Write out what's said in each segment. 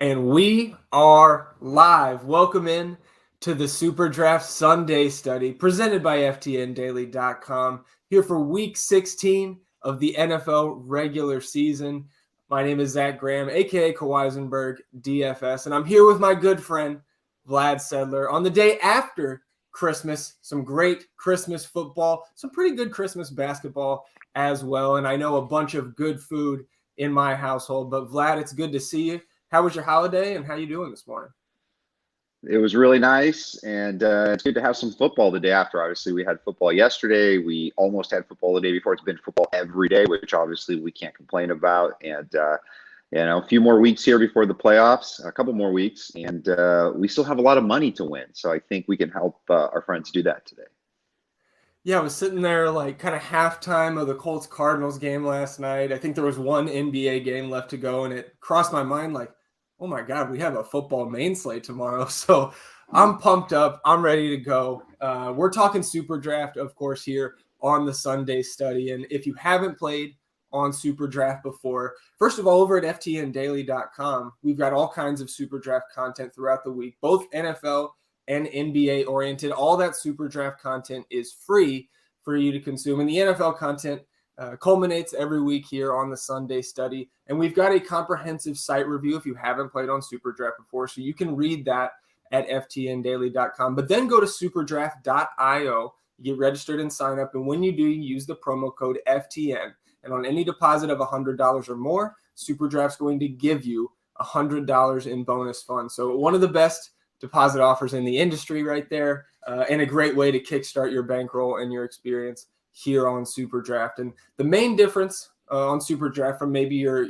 And we are live. Welcome in to the SuperDraft Sunday Study presented by FTNDaily.com here for week 16 of the NFL regular season. My name is Zac Graham, aka Kawaisenberg, DFS, and I'm here with my good friend Vlad Sedler on the day after Christmas. Some great Christmas football, some pretty good Christmas basketball as well, and I know a bunch of good food in my household. But Vlad, it's good to see you. How was your holiday, and how you doing this morning? It was really nice, and it's good to have some football the day after. Obviously, we had football yesterday. We almost had football the day before. It's been football every day, which obviously we can't complain about. And, a few more weeks here before the playoffs, a couple more weeks, and we still have a lot of money to win. So I think we can help our friends do that today. Yeah, I was sitting there like kind of halftime of the Colts-Cardinals game last night. I think there was one NBA game left to go, and it crossed my mind like, oh my God, we have a football main slate tomorrow. So I'm pumped up. I'm ready to go. We're talking SuperDraft, of course, here on the Sunday Study. And if you haven't played on SuperDraft before, first of all, over at FTNDaily.com, we've got all kinds of SuperDraft content throughout the week, both NFL and NBA oriented. All that SuperDraft content is free for you to consume. And the NFL content culminates every week here on the Sunday Study. And we've got a comprehensive site review if you haven't played on SuperDraft before. So you can read that at ftndaily.com. But then go to superdraft.io, get registered and sign up. And when you do, you use the promo code FTN. And on any deposit of $100 or more, SuperDraft's going to give you $100 in bonus funds. So one of the best deposit offers in the industry right there, and a great way to kickstart your bankroll and your experience here on SuperDraft. And the main difference on SuperDraft from maybe your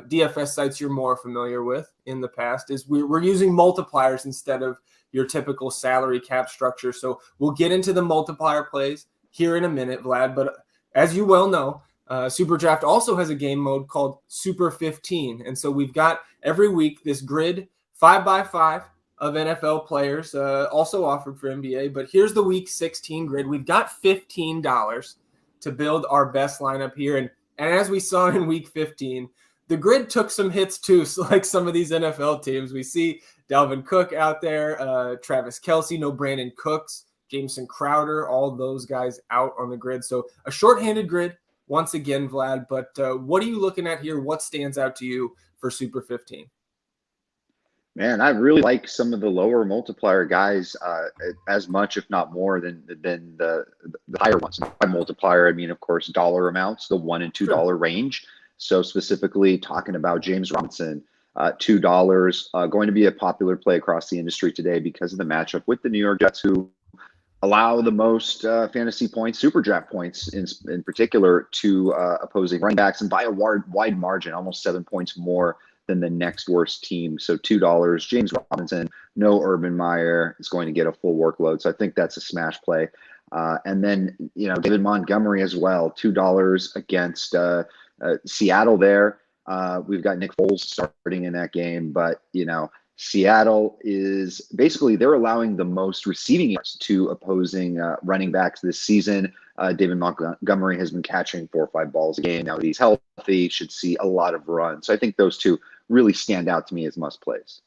DFS sites you're more familiar with in the past is we're using multipliers instead of your typical salary cap structure. So we'll get into the multiplier plays here in a minute, Vlad. But as you well know, SuperDraft also has a game mode called Super 15. And so we've got every week this grid 5x5 of NFL players, also offered for NBA. But here's the Week 16 grid. We've got $15 to build our best lineup here. And as we saw in Week 15, the grid took some hits too, so like some of these NFL teams. We see Dalvin Cook out there, Travis Kelce, no Brandon Cooks, Jameson Crowder, all those guys out on the grid. So a shorthanded grid once again, Vlad. But what are you looking at here? What stands out to you for Super 15? Man, I really like some of the lower multiplier guys as much, if not more, than the higher ones. By multiplier, I mean, of course, dollar amounts, the $1 and $2 range. So specifically talking about James Robinson, $2, going to be a popular play across the industry today because of the matchup with the New York Jets, who allow the most fantasy points, super draft points in particular, to opposing running backs, and by a wide margin, almost 7 points more than the next worst team. So $2, James Robinson, no Urban Meyer is going to get a full workload. So I think that's a smash play. And then, David Montgomery as well, $2 against Seattle there. We've got Nick Foles starting in that game, but, Seattle is basically, they're allowing the most receiving yards to opposing running backs this season. David Montgomery has been catching 4 or 5 balls a game. Now that he's healthy, should see a lot of runs. So I think those two really stand out to me as must plays.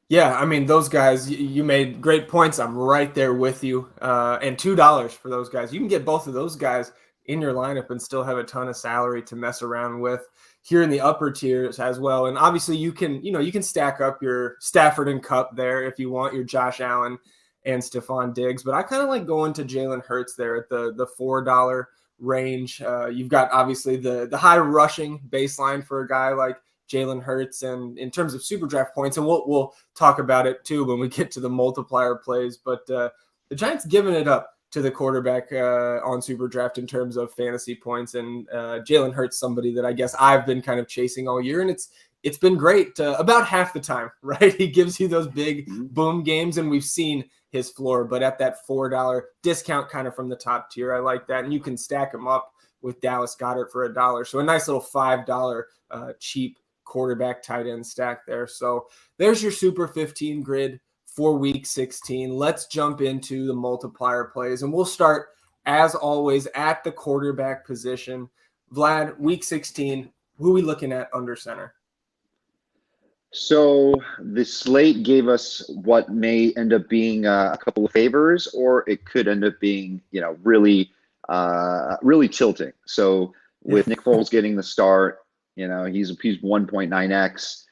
Yeah, I mean, those guys, you made great points. I'm right there with you. And $2 for those guys. You can get both of those guys in your lineup and still have a ton of salary to mess around with here in the upper tiers as well. And obviously you can stack up your Stafford and Kupp there if you want, your Josh Allen and Stephon Diggs. But I kind of like going to Jalen Hurts there at the $4 range. You've got obviously the high rushing baseline for a guy like Jalen Hurts, and in terms of super draft points, and we'll talk about it too when we get to the multiplier plays. But the Giants giving it up to the quarterback on SuperDraft in terms of fantasy points, and Jalen Hurts, somebody that I guess I've been kind of chasing all year, and it's been great about half the time, right? He gives you those big boom games, and we've seen his floor, but at that $4 discount kind of from the top tier, I like that, and you can stack him up with Dallas Goedert for $1, so a nice little $5 cheap quarterback tight end stack there. So there's your Super 15 grid for Week 16. Let's jump into the multiplier plays, and we'll start, as always, at the quarterback position. Vlad, Week 16, who are we looking at under center? So the slate gave us what may end up being a couple of favors, or it could end up being, really tilting. So Yeah. with Nick Foles getting the start, he's 1.9x.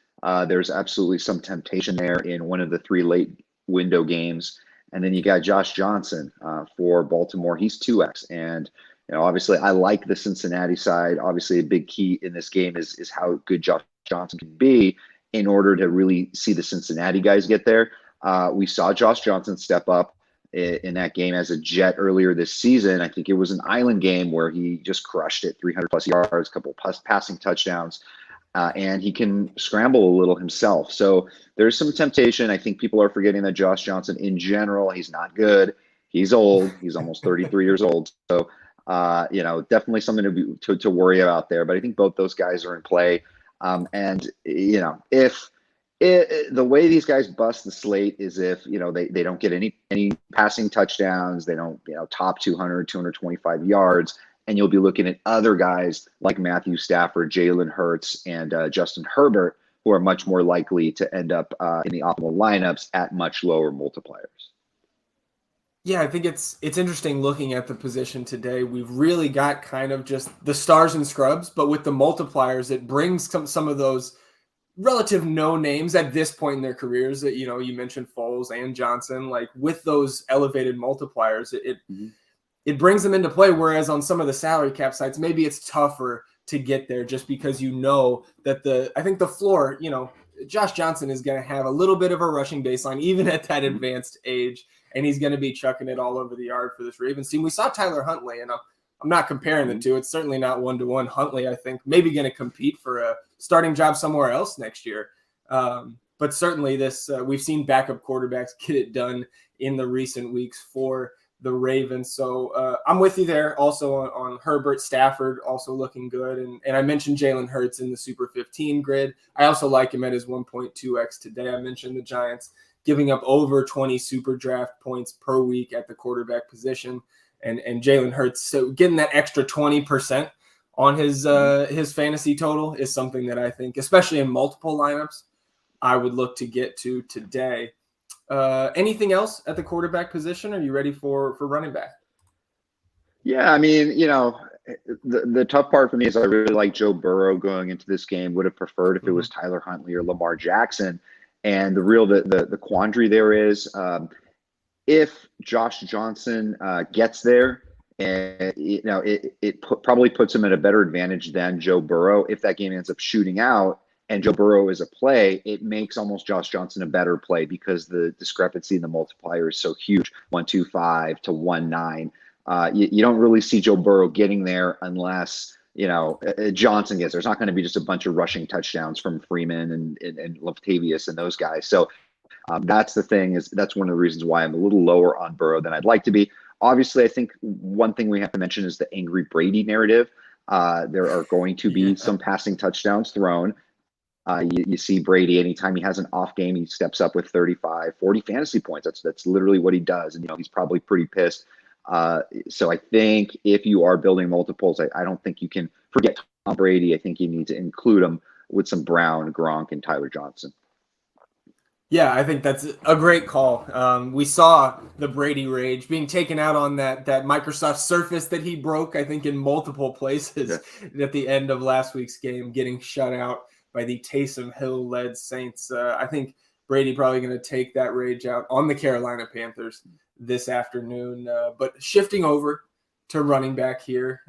There's absolutely some temptation there in one of the three late window games, and then you got Josh Johnson for Baltimore. He's 2x, and obviously I like the Cincinnati side. Obviously, a big key in this game is how good Josh Johnson can be in order to really see the Cincinnati guys get there. We saw Josh Johnson step up in that game as a Jet earlier this season. I think it was an island game where he just crushed it, 300 plus yards, a couple passing touchdowns, and he can scramble a little himself. So there's some temptation. I think people are forgetting that Josh Johnson in general, he's not good. He's old. He's almost 33 years old. So, definitely something to worry about there. But I think both those guys are in play. If the way these guys bust the slate is if they don't get any passing touchdowns, they don't top 200 225 yards, and you'll be looking at other guys like Matthew Stafford, Jalen Hurts, and Justin Herbert, who are much more likely to end up in the optimal lineups at much lower multipliers. Yeah, I think it's interesting looking at the position today. We've really got kind of just the stars and scrubs, but with the multipliers, it brings some of those relative no names at this point in their careers that, you mentioned Foles and Johnson, like with those elevated multipliers, it brings them into play. Whereas on some of the salary cap sites, maybe it's tougher to get there just because that I think the floor, Josh Johnson is going to have a little bit of a rushing baseline, even at that advanced age. And he's going to be chucking it all over the yard for this Ravens team. We saw Tyler Huntley, and I'm not comparing the two. It's certainly not one-to-one. Huntley, I think, maybe going to compete for a starting job somewhere else next year. But certainly we've seen backup quarterbacks get it done in the recent weeks for the Ravens. So I'm with you there also on Herbert. Stafford also looking good. And I mentioned Jalen Hurts in the Super 15 grid. I also like him at his 1.2x today. I mentioned the Giants giving up over 20 super draft points per week at the quarterback position. And Jalen Hurts, so getting that extra 20% on his fantasy total is something that I think, especially in multiple lineups, I would look to get to today. Anything else at the quarterback position? Are you ready for running back? Yeah, I mean, the tough part for me is I really like Joe Burrow going into this game. Would have preferred if it was Tyler Huntley or Lamar Jackson. And the quandary there is if Josh Johnson gets there, and probably puts him at a better advantage than Joe Burrow. If that game ends up shooting out and Joe Burrow is a play, it makes almost Josh Johnson a better play because the discrepancy in the multiplier is so huge, 125 to 19. You don't really see Joe Burrow getting there unless Johnson gets there. There's not going to be just a bunch of rushing touchdowns from Freeman and Latavius and those guys. So that's the thing that's one of the reasons why I'm a little lower on Burrow than I'd like to be. Obviously, I think one thing we have to mention is the angry Brady narrative. There are going to be some passing touchdowns thrown. You see Brady, anytime he has an off game, he steps up with 35, 40 fantasy points. That's literally what he does. And, he's probably pretty pissed. So I think if you are building multiples, I don't think you can forget Tom Brady. I think you need to include him with some Brown, Gronk, and Tyler Johnson. Yeah, I think that's a great call. We saw the Brady rage being taken out on that Microsoft Surface that he broke, I think, in multiple places at the end of last week's game, getting shut out by the Taysom Hill-led Saints. I think Brady probably going to take that rage out on the Carolina Panthers this afternoon. But shifting over to running back here,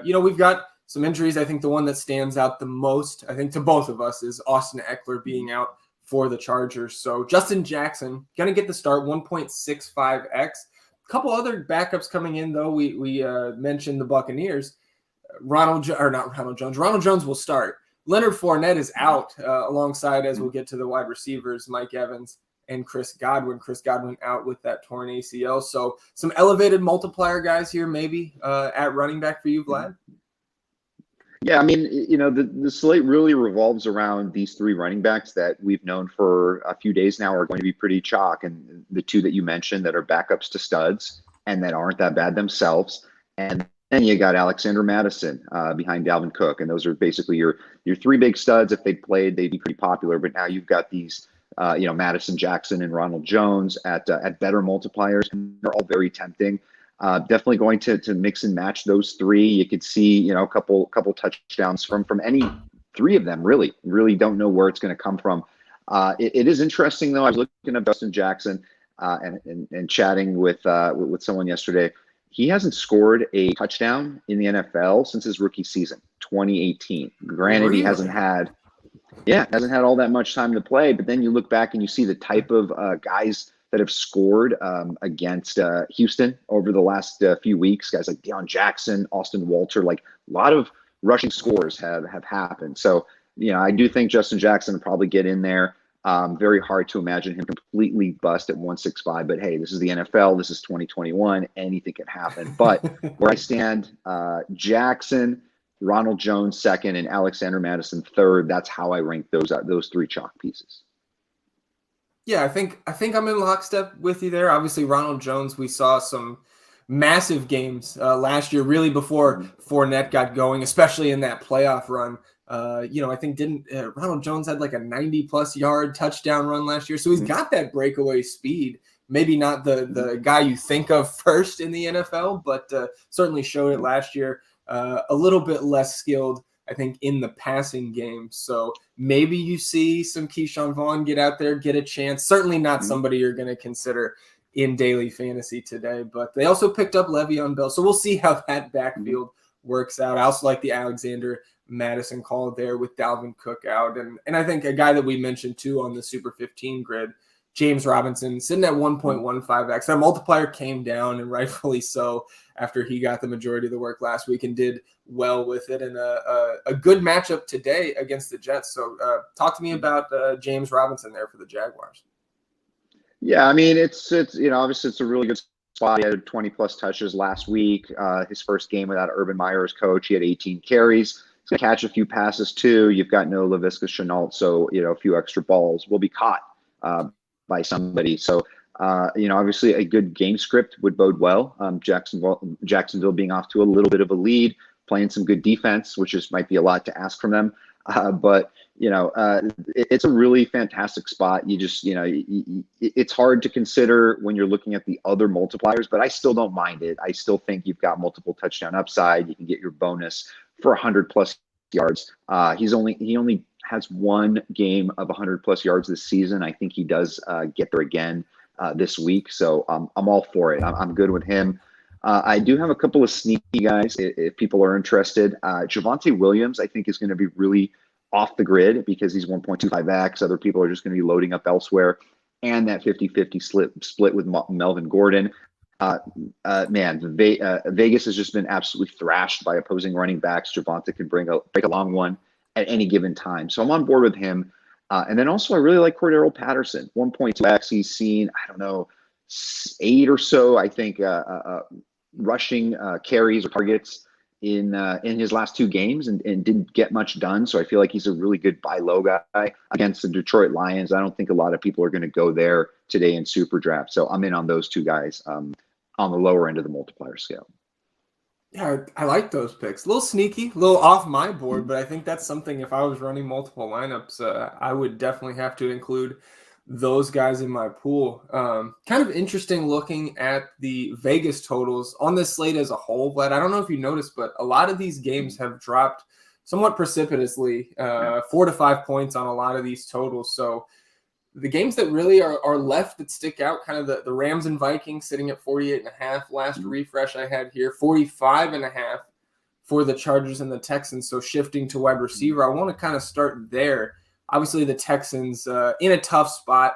we've got some injuries. I think the one that stands out the most, I think to both of us, is Austin Eckler being out for the Chargers. So Dustin Jackson going to get the start, 1.65x. A couple other backups coming in, though. We mentioned the Buccaneers. Ronald Jones will start. Leonard Fournette is out alongside, as we'll get to the wide receivers, Mike Evans and Chris Godwin. Chris Godwin out with that torn ACL. So some elevated multiplier guys here maybe at running back for you, Vlad. Yeah, I mean, the slate really revolves around these three running backs that we've known for a few days now are going to be pretty chalk. And the two that you mentioned that are backups to studs and that aren't that bad themselves. And And you got Alexander Madison behind Dalvin Cook, and those are basically your three big studs. If they played, they'd be pretty popular. But now you've got these, Madison, Jackson, and Ronald Jones at better multipliers, and they're all very tempting. Definitely going to mix and match those three. You could see, a couple touchdowns from any three of them. Really don't know where it's going to come from. It is interesting though. I was looking at Dustin Jackson and chatting with someone yesterday. He hasn't scored a touchdown in the NFL since his rookie season, 2018. Granted, Really? he hasn't had all that much time to play. But then you look back and you see the type of guys that have scored against Houston over the last few weeks. Guys like Deontay Jackson, Austin Walter, like a lot of rushing scores have happened. So, I do think Justin Jackson will probably get in there. Very hard to imagine him completely bust at 165, but hey, this is the NFL. This is 2021. Anything can happen. But where I stand, Jackson, Ronald Jones second, and Alexander Madison third. That's how I rank those three chalk pieces. Yeah, I think I'm in lockstep with you there. Obviously, Ronald Jones, we saw some massive games last year, really before Fournette got going, especially in that playoff run. I think Ronald Jones had like a 90-plus yard touchdown run last year. So he's got that breakaway speed. Maybe not the guy you think of first in the NFL, but certainly showed it last year. A little bit less skilled, I think, in the passing game. So maybe you see some Keyshawn Vaughn get out there, get a chance. Certainly not somebody you're going to consider in daily fantasy today. But they also picked up Le'Veon Bell. So we'll see how that backfield works out. I also like the Alexander Madison call there with Dalvin Cook out. And I think a guy that we mentioned too on the Super 15 grid, James Robinson, sitting at 1.15x. That multiplier came down, and rightfully so, after he got the majority of the work last week and did well with it. And a good matchup today against the Jets. So talk to me about James Robinson there for the Jaguars. Yeah, I mean, it's obviously it's a really good spot. He had 20-plus touches last week. His first game without Urban Meyer as coach, he had 18 carries. He's going to catch a few passes too. You've got no Laviska Shenault, so a few extra balls will be caught by somebody. So obviously a good game script would bode well. Jacksonville being off to a little bit of a lead, playing some good defense, which might be a lot to ask from them. But it's a really fantastic spot. You just, it's hard to consider when you're looking at the other multipliers, but I still don't mind it. I still think you've got multiple touchdown upside. You can get your bonus for 100-plus yards. He only has one game of 100-plus yards this season. I think he does get there again this week. So I'm all for it. I'm good with him. I do have a couple of sneaky guys if people are interested. Javonte Williams, I think, is going to be really off the grid because he's 1.25x. Other people are just going to be loading up elsewhere. And that 50-50 split with Melvin Gordon. Vegas has just been absolutely thrashed by opposing running backs. Javonte can break a long one at any given time. So I'm on board with him. And then also I really like Cordero Patterson, 1.2x. He's seen, 8 or so, I think, rushing carries or targets in his last 2 games and didn't get much done. So I feel like he's a really good buy low guy against the Detroit Lions. I don't think a lot of people are going to go there today in SuperDraft. So I'm in on those 2 guys on the lower end of the multiplier scale. Yeah, I like those picks. A little sneaky, a little off my board, but I think that's something if I was running multiple lineups, I would definitely have to include those guys in my pool. Kind of interesting looking at the Vegas totals on this slate as a whole, Vlad. I don't know if you noticed, but a lot of these games have dropped somewhat precipitously, 4 to 5 points on a lot of these totals. So the games that really are left that stick out, kind of the Rams and Vikings sitting at 48.5. Last refresh I had here, 45.5 for the Chargers and the Texans. So shifting to wide receiver, I want to kind of start there. Obviously, the Texans in a tough spot.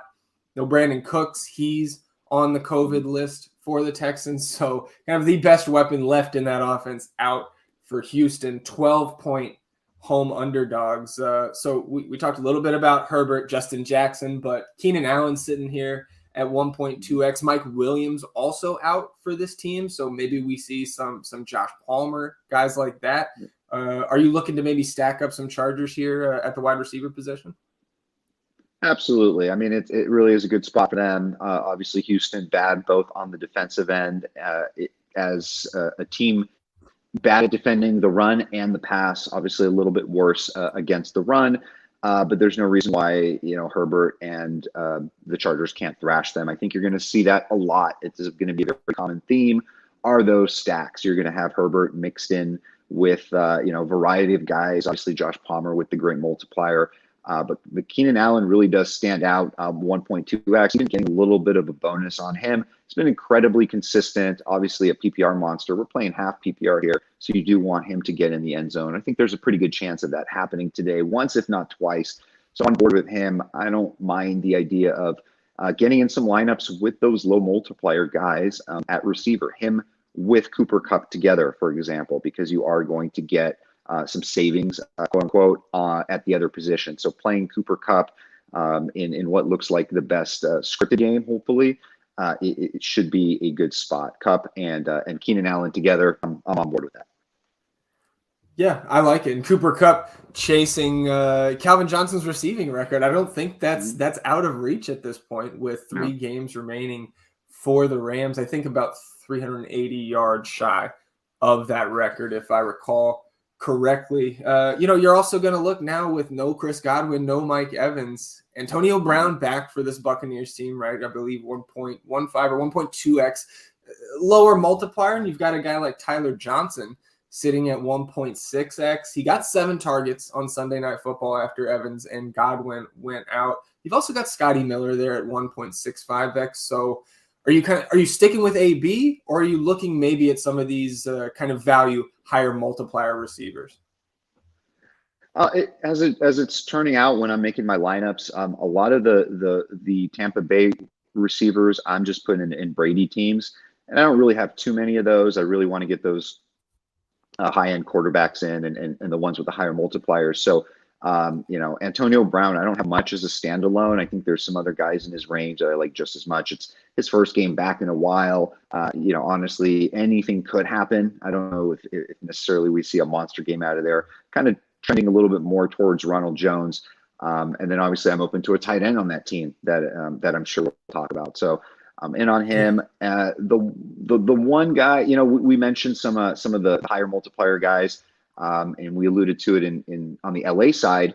No Brandon Cooks. He's on the COVID list for the Texans. So kind of the best weapon left in that offense out for Houston. 12-point home underdogs. So we talked a little bit about Herbert, Justin Jackson, but Keenan Allen sitting here at 1.2x. Mike Williams also out for this team. So maybe we see some Josh Palmer, guys like that. Are you looking to maybe stack up some Chargers here at the wide receiver position? Absolutely. I mean, it really is a good spot for them. Obviously, Houston bad both on the defensive end as a team bad at defending the run and the pass. Obviously, a little bit worse against the run. But there's no reason why, Herbert and the Chargers can't thrash them. I think you're going to see that a lot. It's going to be a very common theme. Are those stacks? You're going to have Herbert mixed in with, a variety of guys. Obviously, Josh Palmer with the great multiplier. But Keenan Allen really does stand out, 1.2x, even getting a little bit of a bonus on him. It's been incredibly consistent, obviously a PPR monster. We're playing half PPR here, so you do want him to get in the end zone. I think there's a pretty good chance of that happening today, once if not twice. So on board with him. I don't mind the idea of getting in some lineups with those low multiplier guys at receiver, him with Cooper Kupp together, for example, because you are going to get some savings, quote unquote, at the other position. So playing Cooper Kupp in what looks like the best scripted game, hopefully, it should be a good spot. Kupp and Keenan Allen together, I'm on board with that. Yeah, I like it. And Cooper Kupp chasing Calvin Johnson's receiving record. I don't think that's out of reach at this point with 3 games remaining for the Rams. I think about 380 yards shy of that record, if I recall correctly. You're also going to look now with no Chris Godwin, no Mike Evans, Antonio Brown back for this Buccaneers team, right? I believe 1.15 or 1.2x lower multiplier. And you've got a guy like Tyler Johnson sitting at 1.6x. He got 7 targets on Sunday Night Football after Evans and Godwin went out. You've also got Scotty Miller there at 1.65x. So are you sticking with AB, or are you looking maybe at some of these kind of value higher multiplier receivers? As it's turning out when I'm making my lineups, a lot of the Tampa Bay receivers I'm just putting in Brady teams, and I don't really have too many of those. I really want to get those high-end quarterbacks in and the ones with the higher multipliers. So, Antonio Brown, I don't have much as a standalone. I think there's some other guys in his range that I like just as much. It's his first game back in a while. Honestly, anything could happen. I don't know if necessarily we see a monster game out of there. Kind of trending a little bit more towards Ronald Jones. And then obviously I'm open to a tight end on that team that I'm sure we'll talk about. So I'm in on him. The one guy, we mentioned some of the higher multiplier guys, and we alluded to it in on the LA side.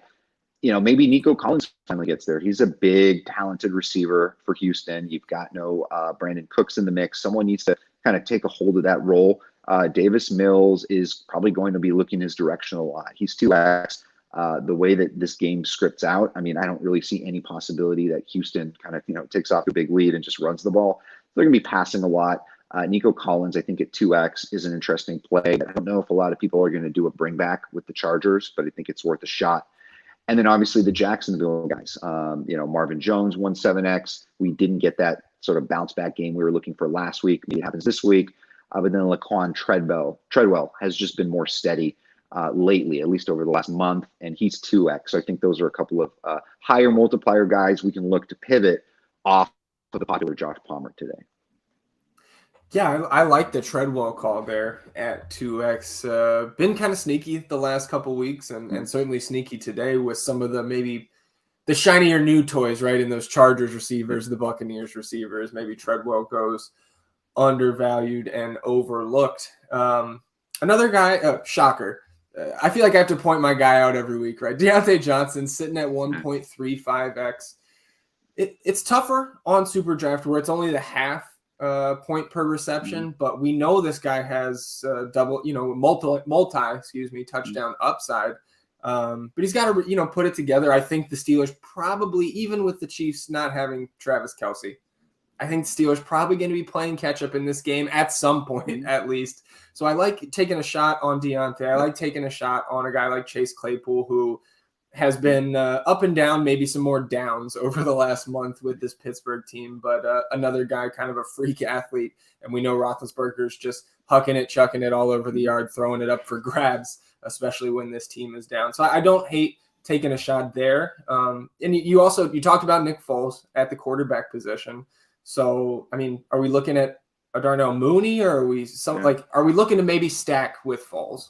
Maybe Nico Collins finally gets there. He's a big, talented receiver for Houston. You've got no Brandon Cooks in the mix. Someone needs to kind of take a hold of that role. Davis Mills is probably going to be looking his direction a lot. He's 2x. The way that this game scripts out, I don't really see any possibility that Houston kind of, takes off a big lead and just runs the ball. They're going to be passing a lot. Nico Collins, I think at 2x is an interesting play. I don't know if a lot of people are going to do a bring back with the Chargers, but I think it's worth a shot. And then obviously the Jacksonville guys, Marvin Jones, 1.7x. We didn't get that sort of bounce back game we were looking for last week. Maybe it happens this week. But then Laquan Treadwell has just been more steady lately, at least over the last month, and he's 2x. So I think those are a couple of higher multiplier guys we can look to pivot off of the popular Josh Palmer today. Yeah, I like the Treadwell call there at 2x. Been kind of sneaky the last couple weeks, and certainly sneaky today with some of maybe the shinier new toys, right, in those Chargers receivers, the Buccaneers receivers. Maybe Treadwell goes undervalued and overlooked. Another guy, shocker. I feel like I have to point my guy out every week, right? Deontay Johnson sitting at 1.35x. It's tougher on SuperDraft where it's only the half point per reception, but we know this guy has double, multi touchdown upside. But he's got to, put it together. I think the Steelers probably, even with the Chiefs not having Travis Kelce, I think the Steelers probably going to be playing catch up in this game at some point, at least. So I like taking a shot on Deontay. I like taking a shot on a guy like Chase Claypool, who has been up and down, maybe some more downs over the last month with this Pittsburgh team, but another guy, kind of a freak athlete. And we know Roethlisberger's just hucking it, chucking it all over the yard, throwing it up for grabs, especially when this team is down. So I don't hate taking a shot there. And you talked about Nick Foles at the quarterback position. So, are we looking at a Darnell Mooney, or are we looking to maybe stack with Foles?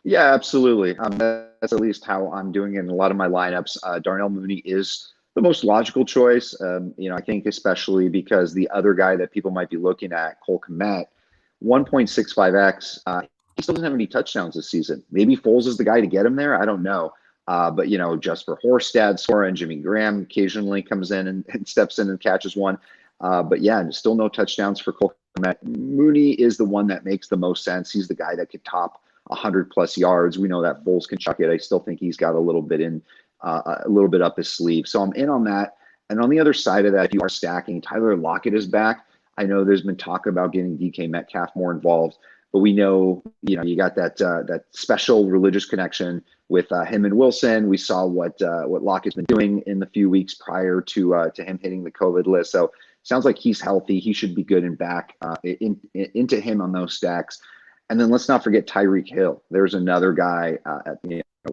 Yeah, absolutely. That's at least how I'm doing it in a lot of my lineups. Darnell Mooney is the most logical choice. I think especially because the other guy that people might be looking at, Cole Kmet, 1.65x. he still doesn't have any touchdowns this season. Maybe Foles is the guy to get him there. I don't know. But, Jesper Horsted, Sora, and Jimmy Graham occasionally comes in and steps in and catches one. But yeah, still no touchdowns for Cole Kmet. Mooney is the one that makes the most sense. He's the guy that could top 100+ yards. We know that Foles can chuck it. I still think he's got a little bit up his sleeve. So I'm in on that. And on the other side of that, if you are stacking, Tyler Lockett is back. I know there's been talk about getting DK Metcalf more involved, but we know, you got that special religious connection with him and Wilson. We saw what Lockett's been doing in the few weeks prior to him hitting the COVID list. So sounds like he's healthy. He should be good and back into him on those stacks. And then let's not forget Tyreek Hill. There's another guy,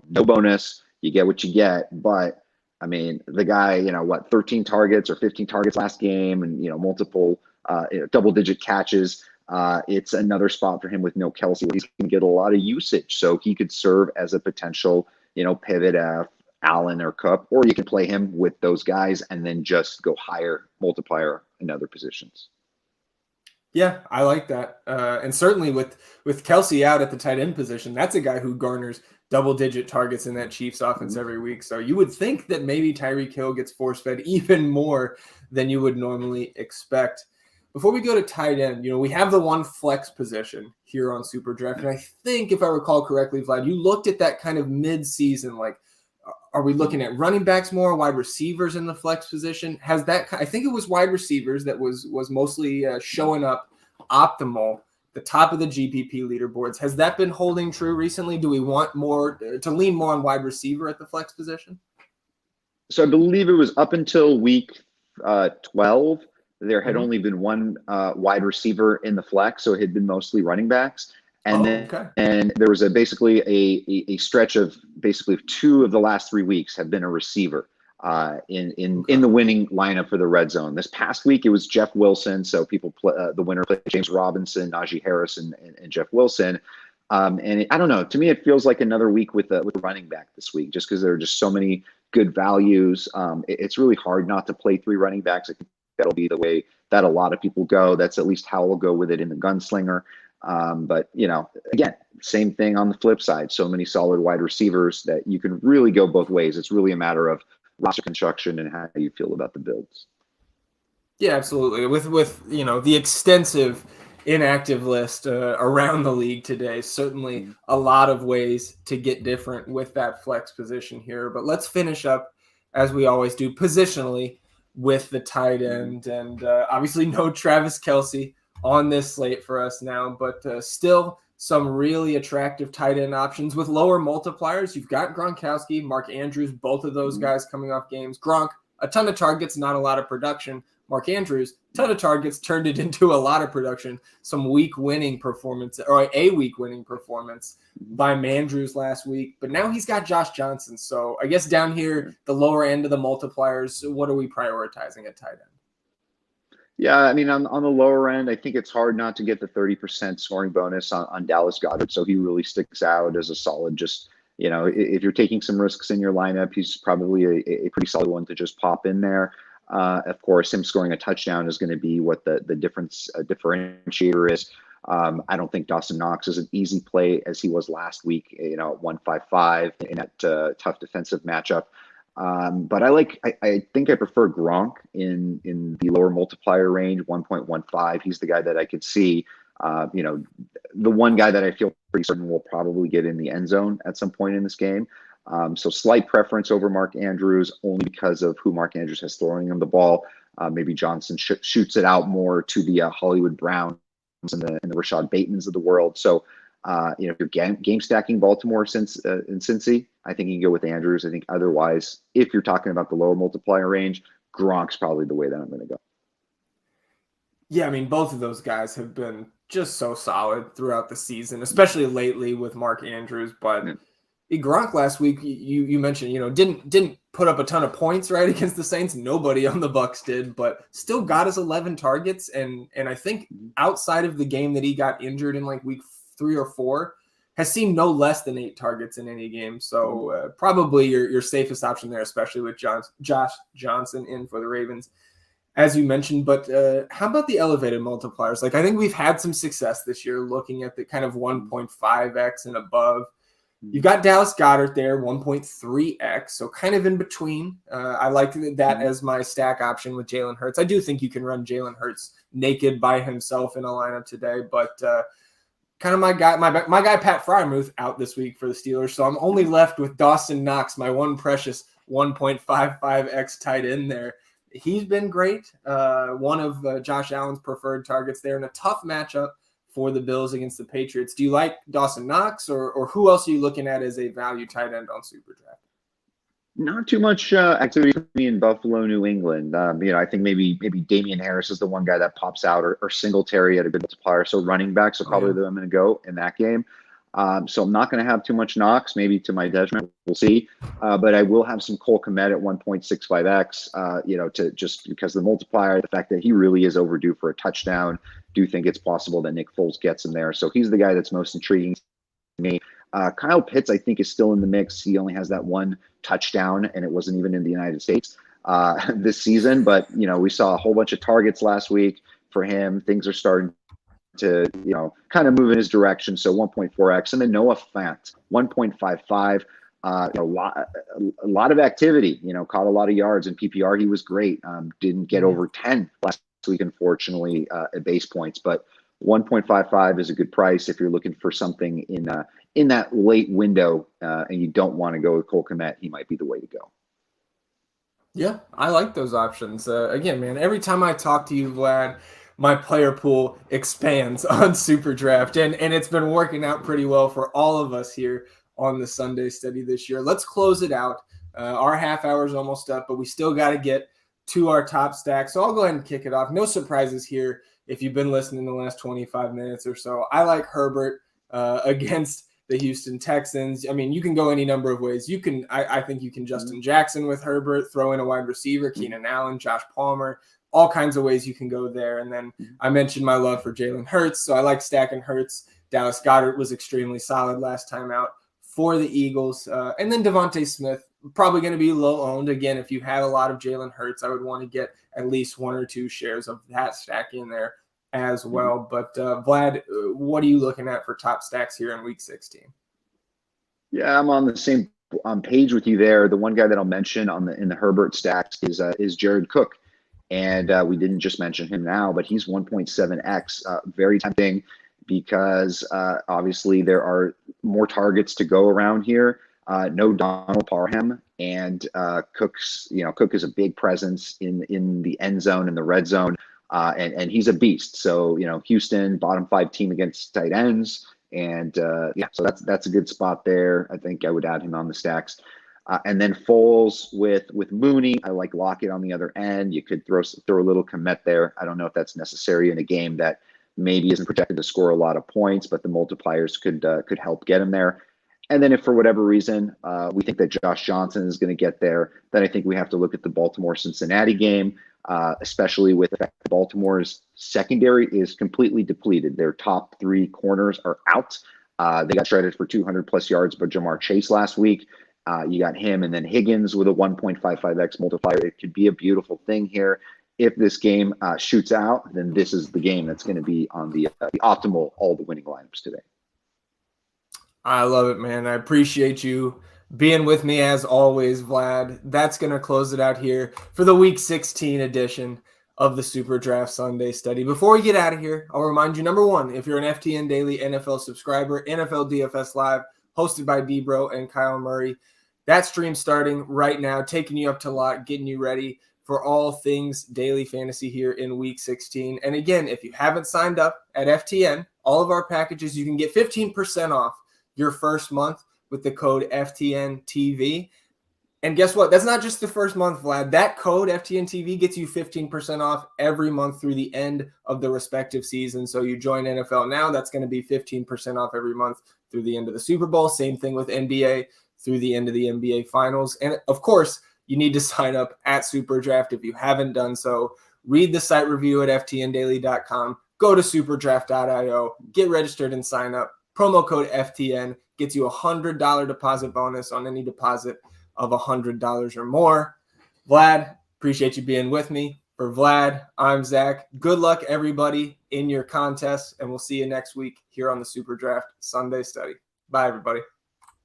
no bonus. You get what you get. But, I mean, the guy, 13 targets or 15 targets last game and, multiple double-digit catches. It's another spot for him with no Kelsey where he's going to get a lot of usage. So he could serve as a potential, pivot Allen or Cup, or you can play him with those guys and then just go higher multiplier in other positions. Yeah, I like that. And certainly with Kelsey out at the tight end position, that's a guy who garners double-digit targets in that Chiefs offense every week. So you would think that maybe Tyreek Hill gets force-fed even more than you would normally expect. Before we go to tight end, we have the one flex position here on SuperDraft. And I think, if I recall correctly, Vlad, you looked at that kind of mid-season, like, are we looking at running backs more, wide receivers in the flex position? I think it was wide receivers that was mostly showing up optimal, the top of the GPP leaderboards. Has that been holding true recently? Do we want more to lean more on wide receiver at the flex position? So I believe it was up until week 12. There had only been one wide receiver in the flex, so it had been mostly running backs. And and there was basically a stretch of basically 2 of the last 3 weeks have been a receiver in the winning lineup for the red zone. This past week, it was Jeff Wilson. So people the winner played James Robinson, Najee Harris, and Jeff Wilson. I don't know. To me, it feels like another week with a running back this week, just because there are just so many good values. It's really hard not to play 3 running backs. I think that'll be the way that a lot of people go. That's at least how we'll go with it in the gunslinger. But, again, same thing on the flip side. So many solid wide receivers that you can really go both ways. It's really a matter of roster construction and how you feel about the builds. Yeah, absolutely. With the extensive inactive list around the league today, certainly a lot of ways to get different with that flex position here. But let's finish up, as we always do, positionally with the tight end. And obviously no Travis Kelce on this slate for us now, but still some really attractive tight end options with lower multipliers. You've got Gronkowski, Mark Andrews, both of those guys coming off games. Gronk, a ton of targets, not a lot of production. Mark Andrews, ton of targets, turned it into a lot of production. Some week winning performance, or a week winning performance by Mandrews last week. But now he's got Josh Johnson. So I guess down here, the lower end of the multipliers, what are we prioritizing at tight end? Yeah, I mean, on the lower end, I think it's hard not to get the 30% scoring bonus on Dallas Goedert. So he really sticks out as a solid, just, if you're taking some risks in your lineup, he's probably a pretty solid one to just pop in there. Of course, him scoring a touchdown is going to be what the differentiator is. I don't think Dawson Knox is an easy play as he was last week, at 155 in that tough defensive matchup. But I think I prefer Gronk in the lower multiplier range, 1.15. He's the guy that I could see, the one guy that I feel pretty certain will probably get in the end zone at some point in this game. So slight preference over Mark Andrews, only because of who Mark Andrews has throwing him the ball. Maybe Johnson shoots it out more to the Hollywood Browns and the Rashad Batemans of the world. So, if you're game stacking Baltimore in Cincy, I think you can go with Andrews. I think otherwise, if you're talking about the lower multiplier range, Gronk's probably the way that I'm going to go. Yeah, I mean, both of those guys have been just so solid throughout the season, especially lately with Mark Andrews. But Gronk last week, you mentioned, didn't put up a ton of points right against the Saints. Nobody on the Bucs did, but still got his 11 targets. And I think outside of the game that he got injured in like week 3 or 4, has seen no less than 8 targets in any game. So probably your safest option there, especially with Josh Johnson in for the Ravens. as you mentioned, but how about the elevated multipliers? Like, I think we've had some success this year looking at the kind of 1.5x and above. You've got Dallas Goedert there, 1.3x, so kind of in between. I like that as my stack option with Jalen Hurts. I do think you can run Jalen Hurts naked by himself in a lineup today, but kind of my guy Pat Fryermuth out this week for the Steelers, so I'm only left with Dawson Knox, my one precious 1.55x tight end there. He's been great. One of Josh Allen's preferred targets there in a tough matchup for the Bills against the Patriots. Do you like Dawson Knox, or who else are you looking at as a value tight end on SuperDraft? Not too much activity for me in Buffalo, New England. I think maybe Damian Harris is the one guy that pops out, or Singletary at a good multiplier. So running backs are probably the I'm going to go in that game. So I'm not going to have too much Knox, maybe to my detriment. We'll see. But I will have some Cole Kmet at 1.65x, to just because the multiplier, the fact that he really is overdue for a touchdown. Do think it's possible that Nick Foles gets him there. So he's the guy that's most intriguing to me. Kyle Pitts, I think, is still in the mix. He only has that one touchdown, and it wasn't even in the United States this season. But, we saw a whole bunch of targets last week for him. Things are starting to, kind of move in his direction. So 1.4x. And then Noah Fant, 1.55. A lot of activity, caught a lot of yards in PPR. He was great. Didn't get over 10 last week, unfortunately, at base points. But 1.55 is a good price if you're looking for something in that late window and you don't want to go with Cole Kmet. He might be the way to go. Yeah, I like those options. Again, man, every time I talk to you, Vlad, my player pool expands on SuperDraft, and it's been working out pretty well for all of us here on the Sunday Study this year. Let's close it out. Our half hour is almost up, but we still got to get to our top stack. So I'll go ahead and kick it off. No surprises here if you've been listening the last 25 minutes or so. I like Herbert against the Houston Texans. I mean, you can go any number of ways. I think you can Justin Jackson with Herbert, throw in a wide receiver, Keenan Allen, Josh Palmer, all kinds of ways you can go there. And then I mentioned my love for Jalen Hurts, so I like stacking Hurts. Dallas Goedert was extremely solid last time out for the Eagles. And then Devontae Smith, probably going to be low owned. Again, if you have a lot of Jalen Hurts, I would want to get at least one or two shares of that stack in there as well. But Vlad, what are you looking at for top stacks here in week 16? Yeah, I'm on the same page with you there. The one guy that I'll mention in the Herbert stacks is Jared Cook. And we didn't just mention him now, but he's 1.7x, very tempting because obviously there are more targets to go around here. No Donald Parham, and Cook is a big presence in the end zone and the red zone, and he's a beast. So Houston, bottom 5 team against tight ends, and so that's a good spot there. I think I would add him on the stacks. And then Foles with Mooney. I like Lockett on the other end. You could throw a little Kmet there. I don't know if that's necessary in a game that maybe isn't projected to score a lot of points, but the multipliers could help get him there. And then if for whatever reason we think that Josh Johnson is going to get there, then I think we have to look at the Baltimore-Cincinnati game, especially with the fact that Baltimore's secondary is completely depleted. Their top 3 corners are out. They got shredded for 200-plus yards by Jamar Chase last week. You got him, and then Higgins with a 1.55x multiplier. It could be a beautiful thing here. If this game shoots out, then this is the game that's going to be on the optimal all the winning lineups today. I love it, man. I appreciate you being with me as always, Vlad. That's going to close it out here for the Week 16 edition of the SuperDraft Sunday Study. Before we get out of here, I'll remind you, number one, if you're an FTN Daily NFL subscriber, NFL DFS Live, hosted by Debro and Kyle Murray. That stream starting right now, taking you up to lot, getting you ready for all things daily fantasy here in Week 16. And again, if you haven't signed up at FTN, all of our packages, you can get 15% off your first month with the code FTNTV. And guess what? That's not just the first month, Vlad. That code FTNTV gets you 15% off every month through the end of the respective season. So you join NFL now, that's going to be 15% off every month through the end of the Super Bowl. Same thing with NBA through the end of the NBA Finals. And of course, you need to sign up at SuperDraft if you haven't done so. Read the site review at ftndaily.com. Go to superdraft.io, get registered and sign up. Promo code FTN gets you a $100 deposit bonus on any deposit of $100 or more. Vlad, appreciate you being with me. For Vlad, I'm Zach. Good luck, everybody, in your contests, and we'll see you next week here on the SuperDraft Sunday Study. Bye, everybody.